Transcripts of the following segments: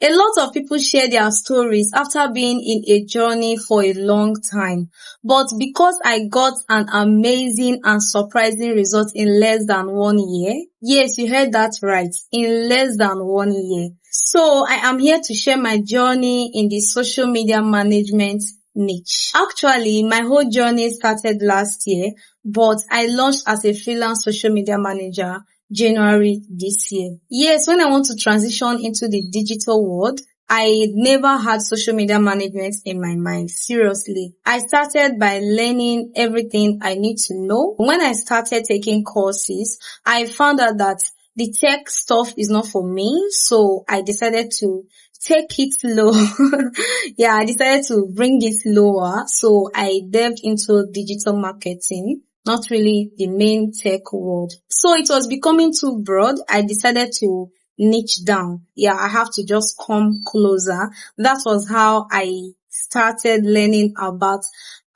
A lot of people share their stories after being in a journey for a long time. But because I got an amazing and surprising result in less than 1 year, yes, you heard that right, in less than 1 year. So I am here to share my journey in the social media management niche. Actually, my whole journey started last year, but I launched as a freelance social media manager January this year. Yes, when I want to transition into the digital world, I never had social media management in my mind. Seriously. I started by learning everything I need to know. When I started taking courses, I found out that the tech stuff is not for me. So I decided to take it low. Yeah, I decided to bring it lower. So I delved into digital marketing, not really the main tech world. So it was becoming too broad. I decided to niche down. Yeah, I have to just come closer. That was how I started learning about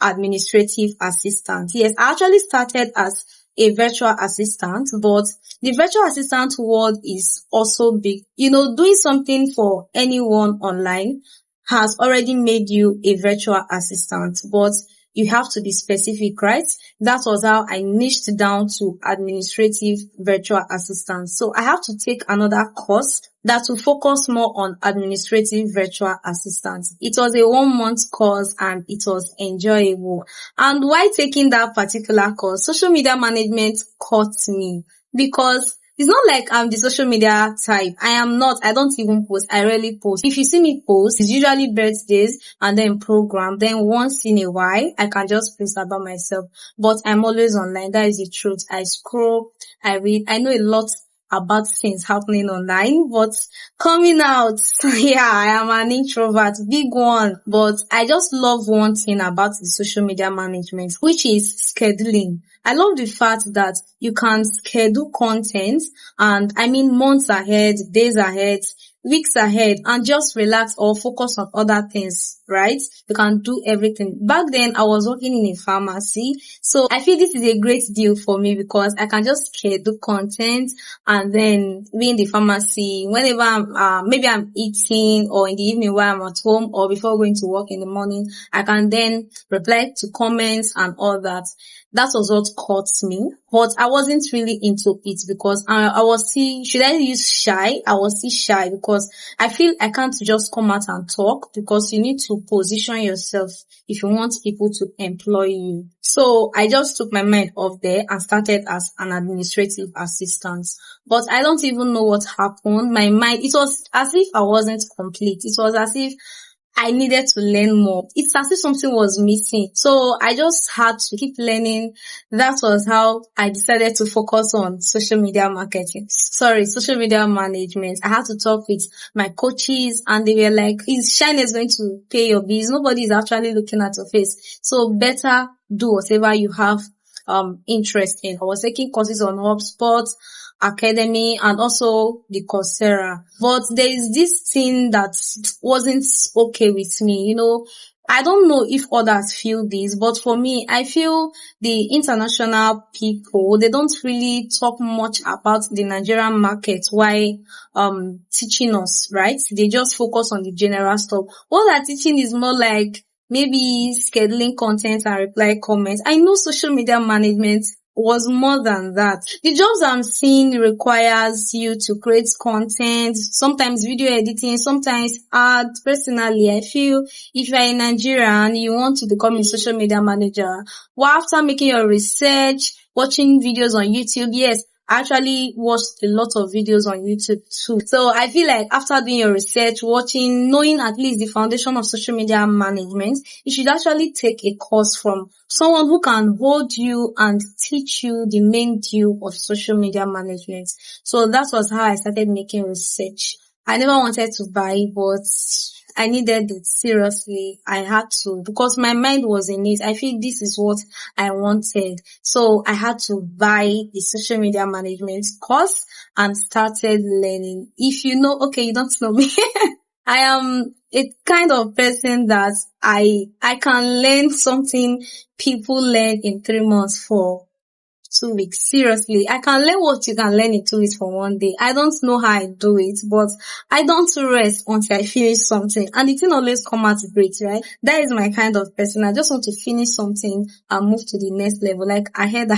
administrative assistant. Yes, I actually started as a virtual assistant, but the virtual assistant world is also big. Doing something for anyone online has already made you a virtual assistant, but you have to be specific, right? That was how I niched down to administrative virtual assistant. So I have to take another course that will focus more on administrative virtual assistant. It was a 1 month course and it was enjoyable. And while taking that particular course, social media management caught me because it's not like I'm the social media type. I am not. I don't even post. I rarely post. If you see me post, it's usually birthdays and then program. Then once in a while, I can just post about myself. But I'm always online. That is the truth. I scroll, I read. I know a lot about things happening online, but coming out, yeah, I am an introvert, big one. But I just love one thing about the social media management, which is scheduling. I love the fact that you can schedule content and months ahead, days ahead, weeks ahead, and just relax or focus on other things, right? You can do everything. Back then, I was working in a pharmacy, so I feel this is a great deal for me because I can just schedule content and then be in the pharmacy whenever maybe I'm eating or in the evening while I'm at home or before going to work in the morning. I can then reply to comments and all that. That was what caught me, but I wasn't really into it because I was still, should I use shy? I was still shy because I feel I can't just come out and talk because you need to position yourself if you want people to employ you. So I just took my mind off there and started as an administrative assistant. But I don't even know what happened. My mind, it was as if I wasn't complete. It was as if I needed to learn more. It's as if something was missing. So I just had to keep learning. That was how I decided to focus on social media social media management. I had to talk with my coaches and they were like, is Shyness going to pay your bills? Nobody is actually looking at your face. So better do whatever you have interest in. I was taking courses on HubSpot, Academy, and also the Coursera. But there is this thing that wasn't okay with me. I don't know if others feel this, but for me, I feel the international people, they don't really talk much about the Nigerian market while teaching us, right? They just focus on the general stuff. What they're teaching is more like maybe scheduling content and reply comments. I know social media management was more than that. The jobs I'm seeing requires you to create content, sometimes video editing, sometimes art. Personally, I feel if you're in Nigeria and you want to become a social media manager, well, after making your research, watching videos on YouTube, yes, I actually watched a lot of videos on YouTube too. So I feel like after doing your research, knowing at least the foundation of social media management, you should actually take a course from someone who can hold you and teach you the main due of social media management. So that was how I started making research. I never wanted to buy, but I needed it. Seriously, I had to because my mind was in it. I feel this is what I wanted. So I had to buy the social media management course and started learning. If you know, okay, you don't know me. I am a kind of person that I can learn something people learn in 3 months for 2 weeks. Seriously, I can learn what you can learn in 2 weeks for one day. I don't know how I do it, but I don't rest until I finish something. And the thing always come out great, right? That is my kind of person. I just want to finish something and move to the next level, like ahead.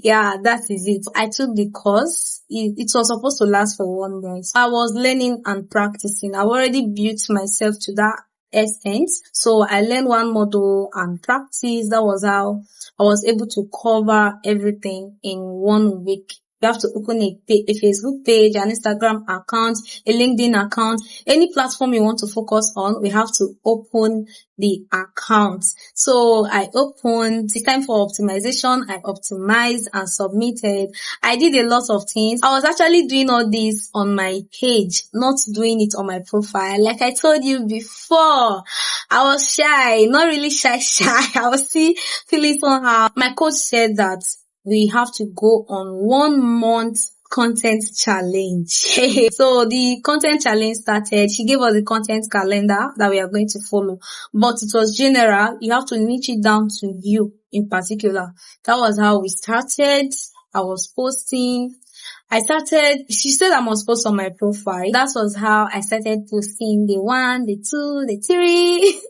Yeah, that is it. I took the course. It was supposed to last for 1 month. I was learning and practicing. I already built myself to that extent. So I learned one model and practice. That was how I was able to cover everything in 1 week. You have to open a Facebook page, an Instagram account, a LinkedIn account, any platform you want to focus on. We have to open the account. So I opened. It's time for optimization. I optimized and submitted. I did a lot of things. I was actually doing all this on my page, not doing it on my profile. Like I told you before, I was shy, not really shy. I was still feeling somehow. My coach said that we have to go on 1 month content challenge. So the content challenge started. She gave us the content calendar that we are going to follow, but it was general. You have to niche it down to you in particular. That was how we started. I was posting. She said I must post on my profile. That was how I started posting the 1, the 2, the 3,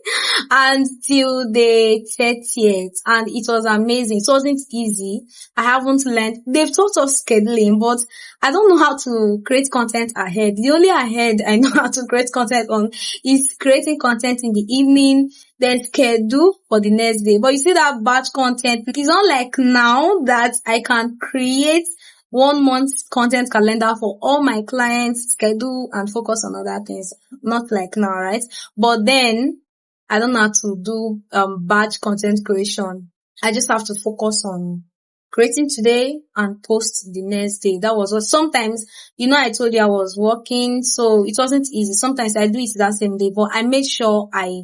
until the 30th. And it was amazing. It wasn't easy. I haven't learned. They've taught us scheduling, but I don't know how to create content ahead. The only ahead I know how to create content on is creating content in the evening, then schedule for the next day. But you see that batch content, it's not like now that I can create 1 month content calendar for all my clients, schedule and focus on other things. Not like now, right? But then I don't know how to do batch content creation. I just have to focus on creating today and post the next day. That was what sometimes, I told you I was working, so it wasn't easy. Sometimes I do it that same day, but I made sure I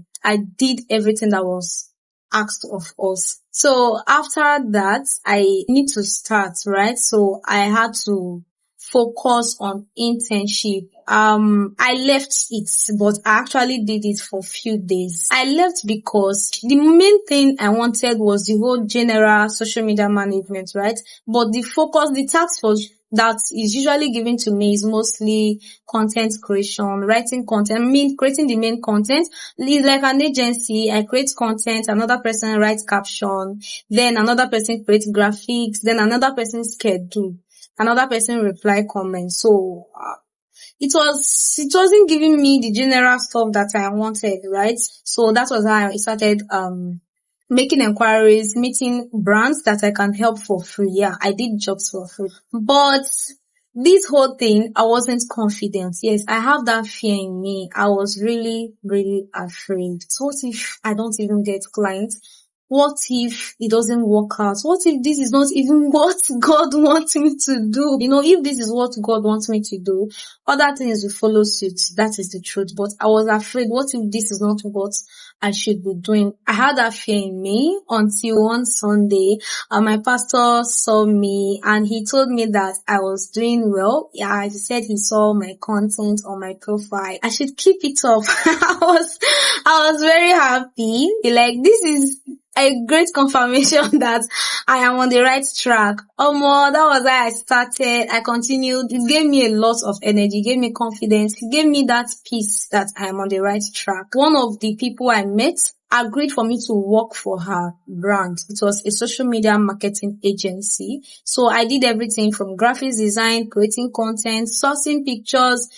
did everything that was asked of us. So after that, I need to start, right? So I had to focus on internship. I left it, but I actually did it for a few days. I left because the main thing I wanted was the whole general social media management, right? But the task was that is usually given to me is mostly content creation, writing content, creating the main content. It's like an agency. I create content, another person writes caption, then another person creates graphics, then another person schedule, another person reply comments. So it wasn't giving me the general stuff that I wanted, right? So that was how I started making inquiries, meeting brands that I can help for free. Yeah, I did jobs for free. But this whole thing, I wasn't confident. Yes, I have that fear in me. I was really, really afraid. So what if I don't even get clients? What if it doesn't work out? What if this is not even what God wants me to do? If this is what God wants me to do, other things will follow suit. That is the truth. But I was afraid, what if this is not what I should be doing? I had that fear in me until one Sunday, my pastor saw me and he told me that I was doing well. Yeah, he said he saw my content on my profile. I should keep it up. I was very happy. Like, this is a great confirmation that I am on the right track. That was how I started. I continued. It gave me a lot of energy, it gave me confidence, it gave me that peace that I am on the right track. One of the people I met agreed for me to work for her brand. It was a social media marketing agency. So I did everything from graphics design, creating content, sourcing pictures,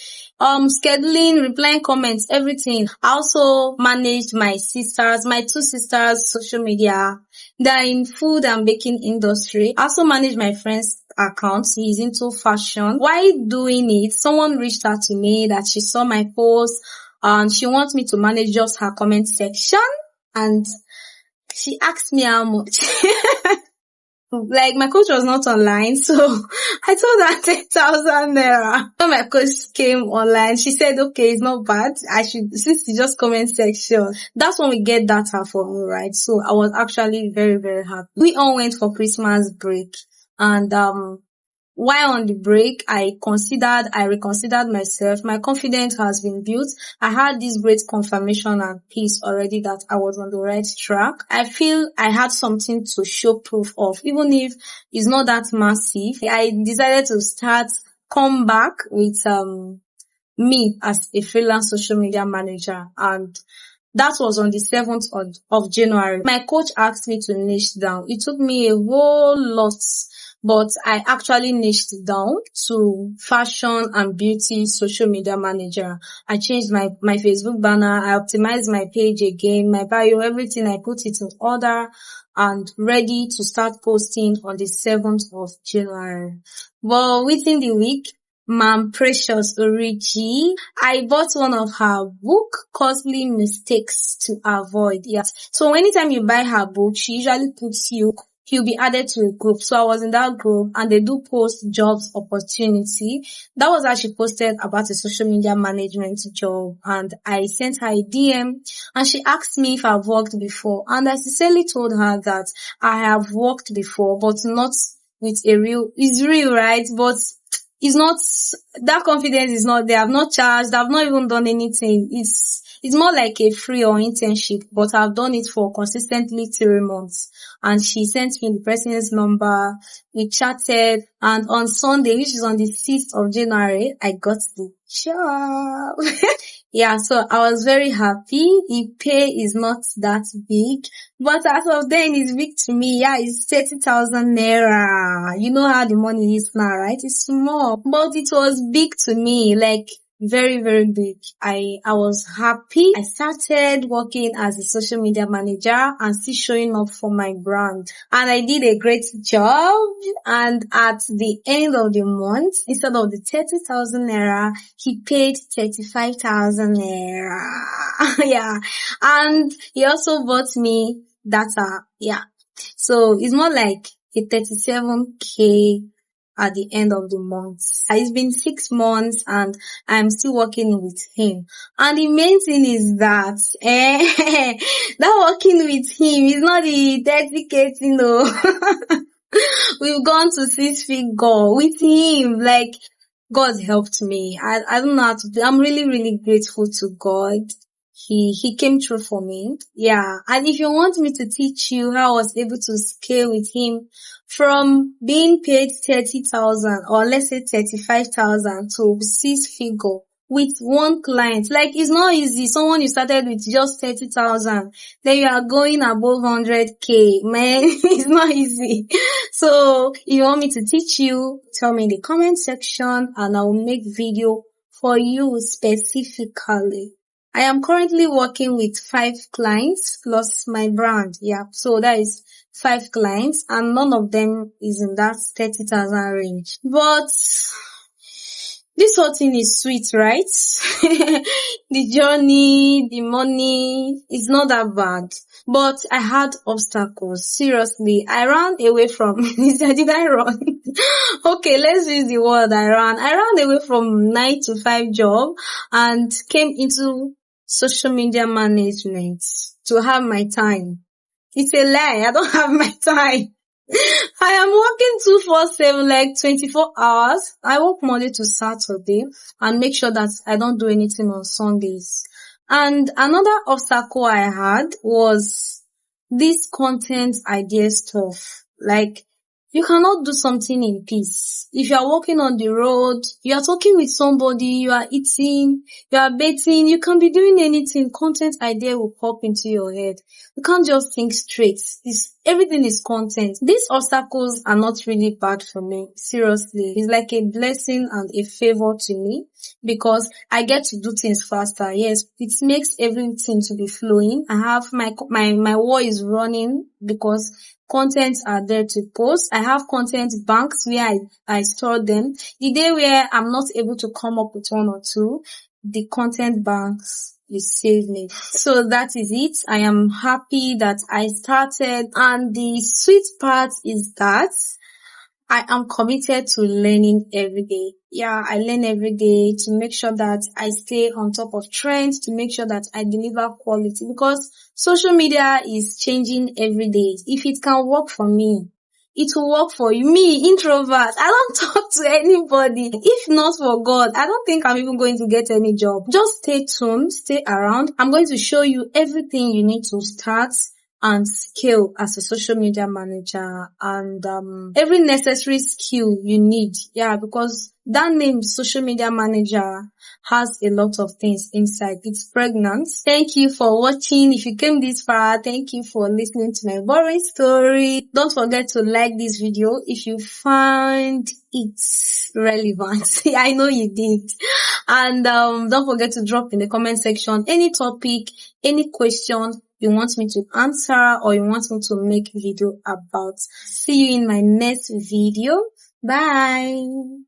scheduling, replying comments, everything. I also managed my 2 sisters' social media. They're in food and baking industry. I also managed my friend's account. He's into fashion. While doing it, someone reached out to me that she saw my post and she wants me to manage just her comment section, and she asked me how much. Like, my coach was not online, so I told her 10,000 naira. When my coach came online, she said, okay, it's not bad. Since it's just comment section, that's when we get data for me, right? So I was actually very, very happy. We all went for Christmas break, and while on the break, I reconsidered myself. My confidence has been built. I had this great confirmation and peace already that I was on the right track. I feel I had something to show proof of, even if it's not that massive. I decided to come back with me as a freelance social media manager, and that was on the 7th of January. My coach asked me to niche down. It took me a whole lot, but I actually niched down to fashion and beauty social media manager. I changed my Facebook banner. I optimized my page again, my bio, everything. I put it in order and ready to start posting on the 7th of January. Well, within the week, Ma'am Precious Origi, I bought one of her book, Costly Mistakes to Avoid. Yes. So anytime you buy her book, she usually puts you'll be added to a group. So I was in that group and they do post jobs opportunity. That was how she posted about a social media management job, and I sent her a DM and she asked me if I've worked before, and I sincerely told her that I have worked before, but not with it's real, right? But it's not, that confidence is not there. I've not charged. I've not even done anything. It's more like a free or internship, but I've done it for consistently 3 months. And she sent me the person's number. We chatted, and on Sunday, which is on the 6th of January, I got the job. Yeah, so I was very happy. The pay is not that big, but as of then, it's big to me. Yeah, it's 30,000 naira. You know how the money is now, right? It's small, but it was big to me, like very, very big. I was happy. I started working as a social media manager and still showing up for my brand. And I did a great job. And at the end of the month, instead of the 30,000 naira, he paid 35,000 naira. Yeah. And he also bought me data. Yeah. So it's more like a 37K at the end of the month. It's been 6 months and I'm still working with him. And the main thing is that that working with him is not the dedicating, no. We've gone to 6 figure with him. Like, God helped me. I don't know how to, I'm really, really grateful to God. He came through for me. Yeah. And if you want me to teach you how I was able to scale with him from being paid 30,000 or let's say 35,000 to 6 figure with one client, like it's not easy. Someone you started with just 30,000, then you are going above 100K, man. It's not easy. So if you want me to teach you, tell me in the comment section and I will make video for you specifically. I am currently working with 5 clients plus my brand. Yeah. So that is 5 clients and none of them is in that 30,000 range. But this whole thing is sweet, right? The journey, the money, it's not that bad. But I had obstacles. Seriously, I ran away from, did I run? Okay, let's use the word I ran. I ran away from 9 to 5 job and came into social media management to have my time. It's a lie. I don't have my time. I am working 247, like 24 hours. I work Monday to Saturday and make sure that I don't do anything on Sundays. And another obstacle I had was this content idea stuff. Like, you cannot do something in peace. If you are walking on the road, you are talking with somebody, you are eating, you are bathing, you can be doing anything. Content idea will pop into your head. You can't just think straight. Everything is content. These obstacles are not really bad for me. Seriously. It's like a blessing and a favor to me because I get to do things faster. Yes, it makes everything to be flowing. I have my wall is running because contents are there to post. I have content banks where I store them. The day where I'm not able to come up with one or two, the content banks will save me. So that is it. I am happy that I started, and the sweet part is that I am committed to learning every day. Yeah, I learn every day to make sure that I stay on top of trends, to make sure that I deliver quality because social media is changing every day. If it can work for me, it will work for you. Me, introvert, I don't talk to anybody. If not for God, I don't think I'm even going to get any job. Just stay tuned, stay around. I'm going to show you everything you need to start and scale as a social media manager, and every necessary skill you need. Yeah, because that name social media manager has a lot of things inside. It's pregnant. Thank you for watching. If you came this far, thank you for listening to my boring story. Don't forget to like this video if you find it relevant. I know you did. And don't forget to drop in the comment section any topic, any question you want me to answer or you want me to make a video about. See you in my next video. Bye.